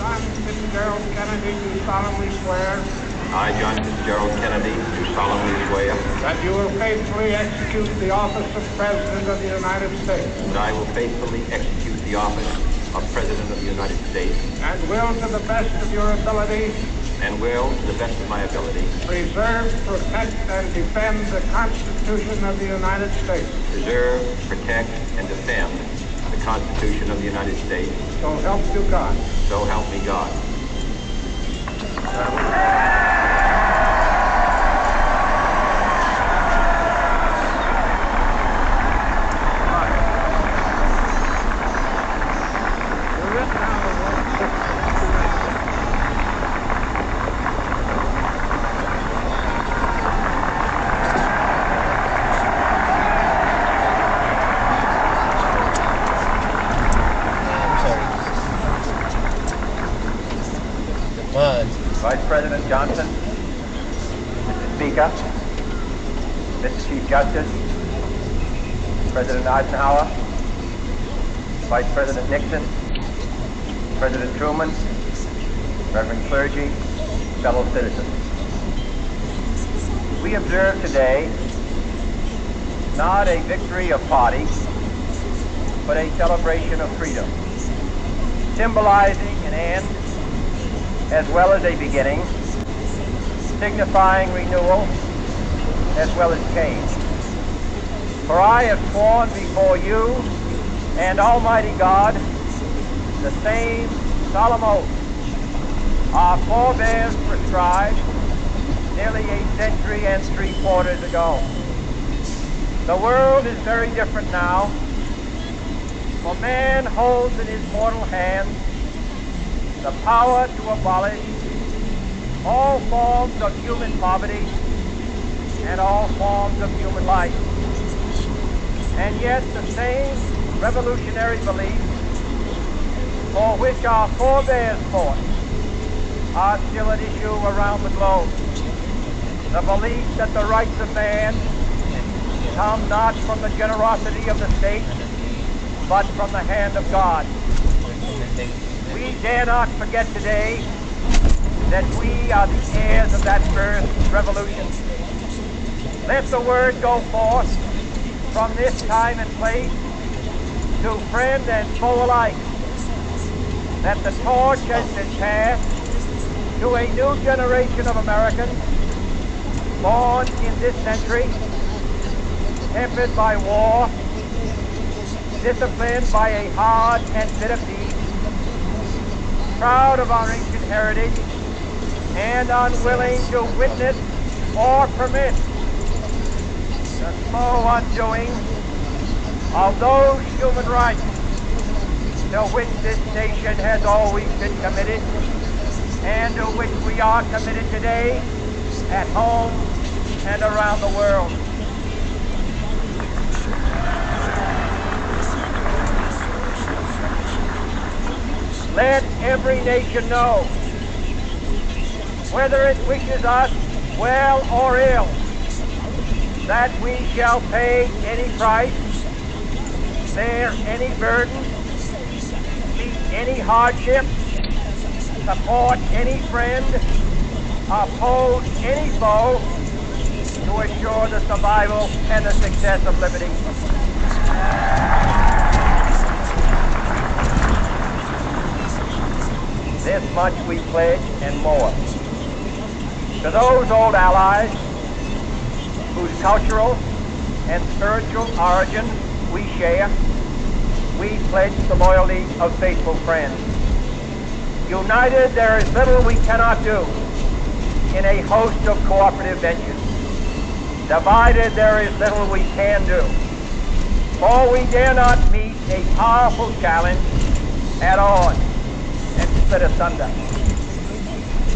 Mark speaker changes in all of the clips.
Speaker 1: John Fitzgerald Kennedy, do solemnly swear
Speaker 2: I, John Fitzgerald Kennedy, do solemnly swear
Speaker 1: that you will faithfully execute the office of President of the United States
Speaker 2: that I will faithfully execute the office of President of the United States
Speaker 1: and will, to the best of your ability,
Speaker 2: and will, to the best of my ability,
Speaker 1: preserve, protect, and defend the Constitution of the United States.
Speaker 2: preserve, protect, and defend the Constitution of the United States.
Speaker 1: So help you God.
Speaker 2: So help me God. Vice President Johnson, Mr. Speaker, Mr. Chief Justice, President Eisenhower, Vice President Nixon, President Truman, Reverend clergy, fellow citizens. We observe today not a victory of party, but a celebration of freedom, symbolizing an end as well as a beginning, signifying renewal as well as change. For I have sworn before you and Almighty God the same solemn oath our forebears prescribed nearly a century and 3/4 ago. The world is very different now, for man holds in his mortal hand the power to abolish all forms of human poverty and all forms of human life. And yet the same revolutionary beliefs for which our forebears fought are still at issue around the globe. The belief that the rights of man come not from the generosity of the state, but from the hand of God. We dare not forget today that we are the heirs of that first revolution. Let the word go forth from this time and place to friend and foe alike that the torch has been passed to a new generation of Americans born in this century, tempered by war, disciplined by a hard and bitter peace, proud of our ancient heritage, and unwilling to witness or permit the slow undoing of those human rights to which this nation has always been committed and to which we are committed today at home and around the world. Let every nation know, whether it wishes us well or ill, that we shall pay any price, bear any burden, meet any hardship, support any friend, oppose any foe to assure the survival and the success of liberty. This much we pledge and more. To those old allies whose cultural and spiritual origin we share, we pledge the loyalty of faithful friends. United, there is little we cannot do in a host of cooperative ventures. Divided, there is little we can do, for we dare not meet a powerful challenge at odds and split asunder.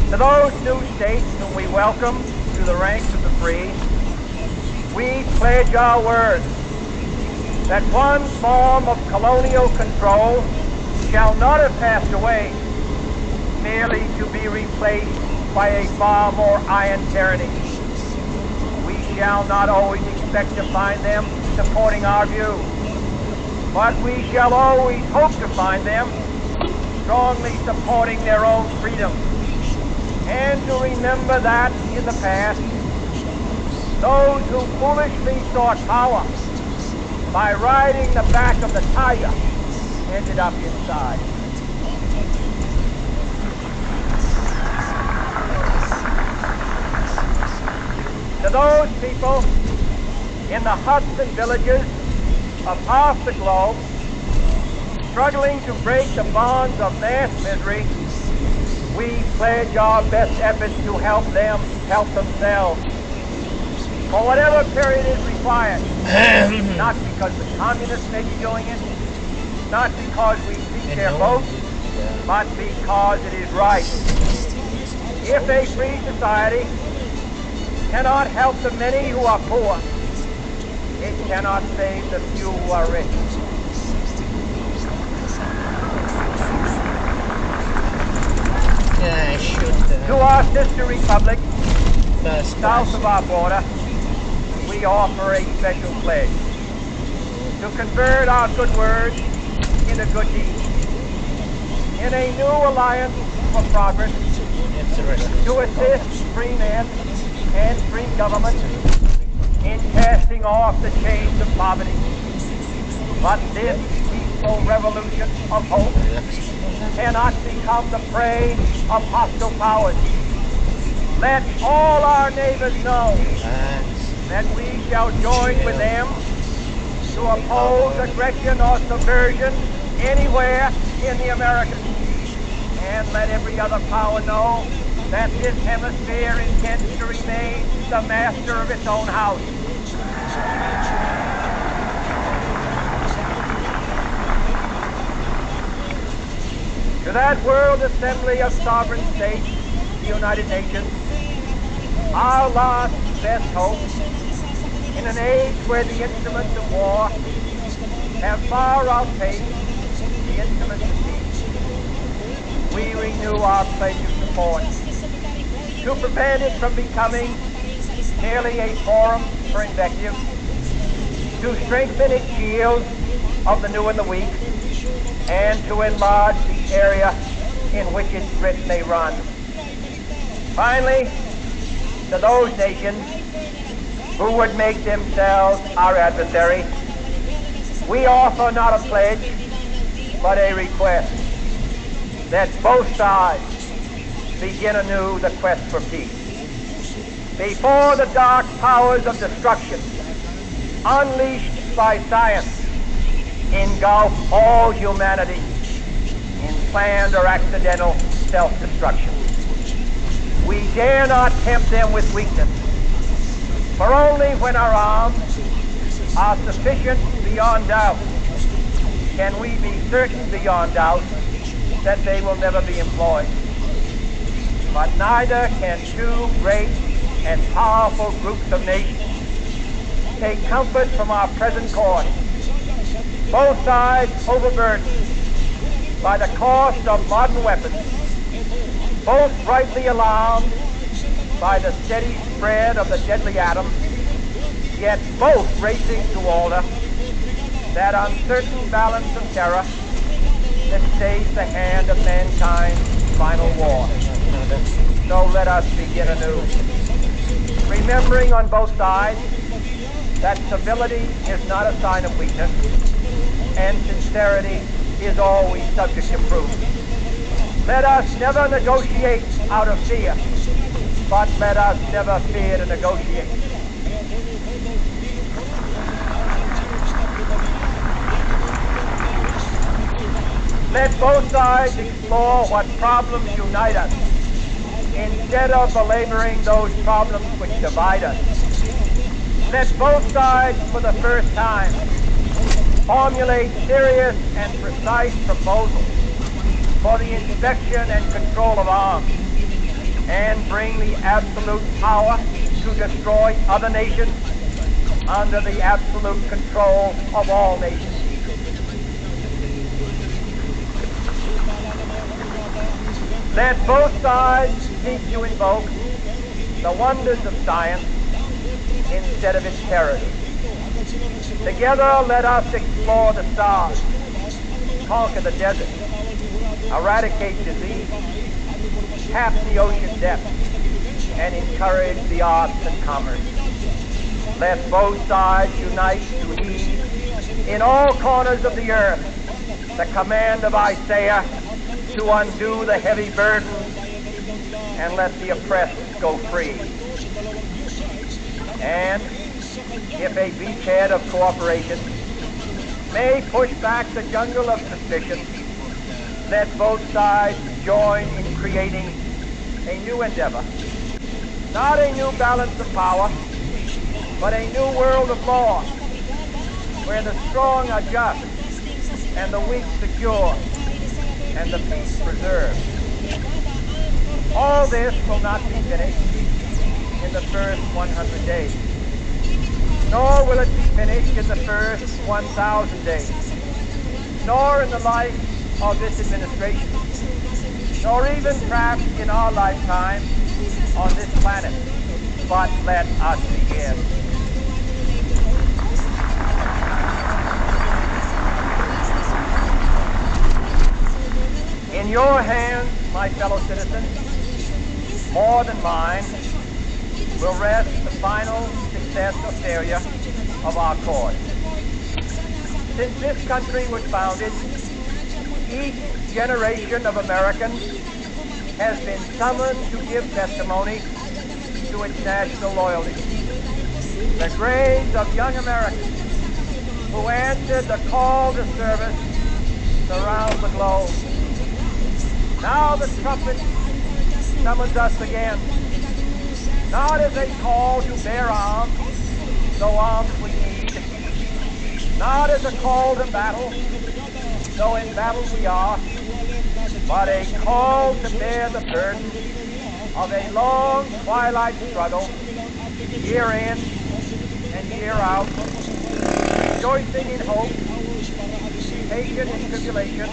Speaker 2: To those new states whom we welcome to the ranks of the free, we pledge our word that one form of colonial control shall not have passed away, merely to be replaced by a far more iron tyranny. We shall not always expect to find them supporting our view, but we shall always hope to find them strongly supporting their own freedom, and to remember that in the past, those who foolishly sought power by riding the back of the tiger ended up inside. To those people in the huts and villages of half the globe, struggling to break the bonds of mass misery, we pledge our best efforts to help them help themselves. For whatever period is required, not because the communists may be doing it, not because we seek their vote, but because it is right. If a free society cannot help the many who are poor, it cannot save the few who are rich.
Speaker 3: Yeah, I should.
Speaker 2: To our sister republic,
Speaker 3: First
Speaker 2: south of our border, we offer a special pledge to convert our good words into good deeds. In a new alliance for progress, to assist free men and free government in casting off the chains of poverty. But this peaceful revolution of hope cannot become the prey of hostile powers. Let all our neighbors know that we shall join with them to oppose aggression or subversion anywhere in the Americas. And let every other power know that this hemisphere intends to remain the master of its own house. To that World Assembly of Sovereign States, the United Nations, our last best hope, in an age where the instruments of war have far outpaced the instruments of peace, we renew our pledge of support to prevent it from becoming merely a forum for invective, to strengthen its shields of the new and the weak, and to enlarge the area in which its grit may run. Finally, to those nations who would make themselves our adversary, we offer not a pledge, but a request that both sides begin anew the quest for peace. Before the dark powers of destruction, unleashed by science, engulf all humanity in planned or accidental self-destruction. We dare not tempt them with weakness, for only when our arms are sufficient beyond doubt can we be certain beyond doubt that they will never be employed. But neither can two great and powerful groups of nations take comfort from our present course, both sides overburdened by the cost of modern weapons, both rightly alarmed by the steady spread of the deadly atom, yet both racing to alter that uncertain balance of terror that stays the hand of mankind's final war. So let us begin anew, remembering on both sides that civility is not a sign of weakness, and sincerity is always subject to proof. Let us never negotiate out of fear, but let us never fear to negotiate. Let both sides explore what problems unite us, instead of belaboring those problems which divide us. Let both sides, for the first time, formulate serious and precise proposals for the inspection and control of arms, and bring the absolute power to destroy other nations under the absolute control of all nations. Let both sides seek to invoke the wonders of science instead of its terrors. Together, let us explore the stars, conquer the desert, eradicate disease, tap the ocean depths, and encourage the arts and commerce. Let both sides unite to heed in all corners of the earth the command of Isaiah to undo the heavy burden and let the oppressed go free. And if a beachhead of cooperation may push back the jungle of suspicion, let both sides join in creating a new endeavor. Not a new balance of power, but a new world of law, where the strong are just, and the weak secure, and the peace preserved. All this will not be finished in the first 100 days, nor will it be finished in the first 1,000 days, nor in the life of this administration, nor even perhaps in our lifetime on this planet. But let us begin. In your hands, my fellow citizens, more than mine, will rest the final success or failure of our cause. Since this country was founded, each generation of Americans has been summoned to give testimony to its national loyalty. The graves of young Americans who answered the call to service surround the globe. Now the trumpet summons us again, not as a call to bear arms, though arms we need, not as a call to battle, though in battle we are, but a call to bear the burden of a long twilight struggle, year in and year out, rejoicing in hope, patient in tribulation,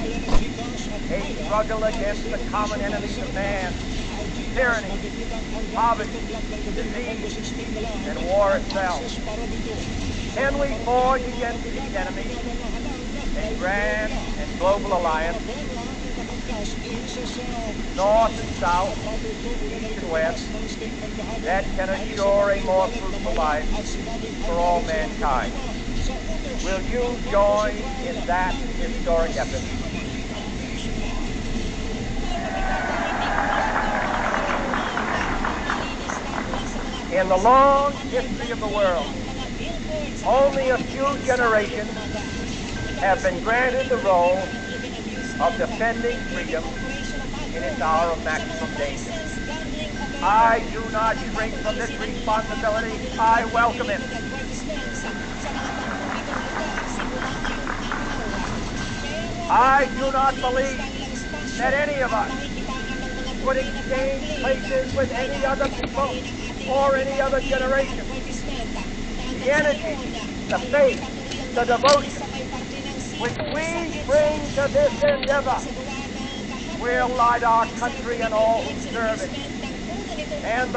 Speaker 2: a struggle against the common enemies of man, tyranny, poverty, disease, and war itself. Can we forge against these enemies a grand and global alliance, north and south, east and west, that can assure a more fruitful life for all mankind? Will you join in that historic effort? In the long history of the world, only a few generations have been granted the role of defending freedom in its hour of maximum danger. I do not shrink from this responsibility. I welcome it. I do not believe that any of us would exchange places with any other people or any other generation. The energy, the faith, the devotion which we bring to this endeavor will light our country and all who serve it. And the